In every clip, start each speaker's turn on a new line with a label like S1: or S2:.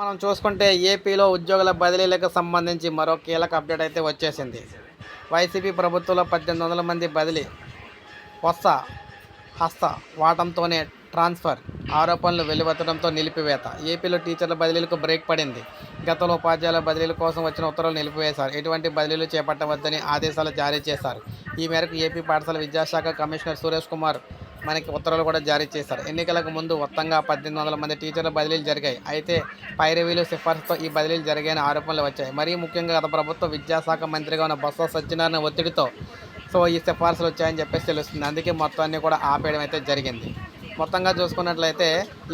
S1: మనం చూసుకుంటే ఏపీలో ఉద్యోగుల బదిలీలకు సంబంధించి మరో కీలక అప్డేట్ అయితే వచ్చేసింది. వైసీపీ ప్రభుత్వంలో 1800 మంది బదిలీ. కొత్త హస్త వాటంతోనే ట్రాన్స్ఫర్ ఆరోపణలు వెలువెత్తడంతో నిలిపివేత. ఏపీలో టీచర్ల బదిలీలకు బ్రేక్ పడింది. గతంలో ఉపాధ్యాయుల బదిలీల కోసం వచ్చిన ఉత్తర్వులు నిలిపివేశారు. ఎటువంటి బదిలీలు చేపట్టవద్దని ఆదేశాలు జారీ చేశారు. ఈ మేరకు ఏపీ పాఠశాల విద్యాశాఖ కమిషనర్ సురేష్ కుమార్ మనకి ఉత్తర్వులు కూడా జారీ చేశారు. ఎన్నికలకు ముందు మొత్తంగా 1800 మంది టీచర్ల బదిలీలు జరిగాయి. అయితే పై రివ్యూలు సిఫార్సుతో ఈ బదిలీలు జరిగాయని ఆరోపణలు వచ్చాయి. మరీ ముఖ్యంగా గత ప్రభుత్వ విద్యాశాఖ మంత్రిగా ఉన్న బొత్స సత్యనారాయణ ఒత్తిడితో ఈ సిఫార్సులు వచ్చాయని చెప్పేసి తెలుస్తుంది. అందుకే మొత్తాన్ని కూడా ఆపేయడం అయితే జరిగింది. మొత్తంగా చూసుకున్నట్లయితే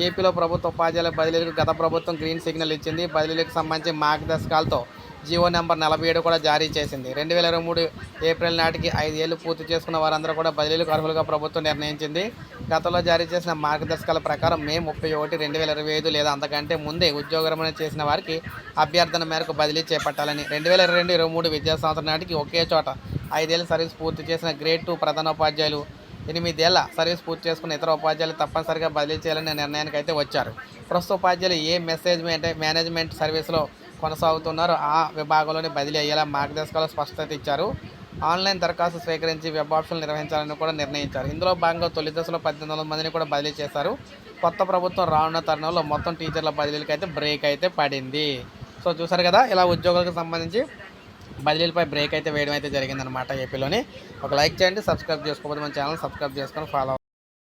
S1: ఏపీలో ప్రభుత్వ ఉపాధ్యాయుల బదిలీలకు గత ప్రభుత్వం గ్రీన్ సిగ్నల్ ఇచ్చింది. బదిలీలకు సంబంధించి మార్గదర్శకాలతో జీవో నెంబర్ 47 కూడా జారీ చేసింది. 2023 ఏప్రిల్ నాటికి 5 ఏళ్లు పూర్తి చేసుకున్న వారందరూ కూడా బదిలీలకు అర్హులుగా ప్రభుత్వం నిర్ణయించింది. గతంలో జారీ చేసిన మార్గదర్శకాల ప్రకారం మే 31, 2025 లేదా అంతకంటే ముందే ఉద్యోగరమణ చేసిన వారికి అభ్యర్థన మేరకు బదిలీ చేపట్టాలని, 2022-23 విద్యా సంవత్సరం నాటికి ఒకే చోట 5 ఏళ్ల సర్వీస్ పూర్తి చేసిన గ్రేడ్ 2 ప్రధానోపాధ్యాయులు, 8 ఏళ్ల సర్వీస్ పూర్తి చేసుకున్న ఇతర ఉపాధ్యాయులు తప్పనిసరిగా బదిలీ చేయాలనే నిర్ణయానికి అయితే వచ్చారు. ప్రస్తుత ఉపాధ్యాయులు ఏ మేనేజ్మెంట్ సర్వీసులో కొనసాగుతున్నారో ఆ విభాగంలోనే బదిలీ అయ్యేలా మార్గదర్శకాలు స్పష్టత ఇచ్చారు. ఆన్లైన్ దరఖాస్తు స్వీకరించి వెబ్ ఆప్షన్లు నిర్వహించాలని కూడా నిర్ణయించారు. ఇందులో భాగంగా తొలి దశలో 1800 మందిని కూడా బదిలీ చేశారు. కొత్త ప్రభుత్వం రానున్న తరుణంలో మొత్తం టీచర్ల బదిలీలకి అయితే బ్రేక్ అయితే పడింది. చూసారు కదా, ఇలా ఉద్యోగులకు సంబంధించి బదిలీలపై బ్రేక్ అయితే వేయడం అయితే జరిగిందనమాట ఏపీలోని. ఒక లైక్ చేయండి, సబ్స్క్రైబ్ చేసుకోకపోతే మన ఛానల్ సబ్స్క్రైబ్ చేసుకొని ఫాలో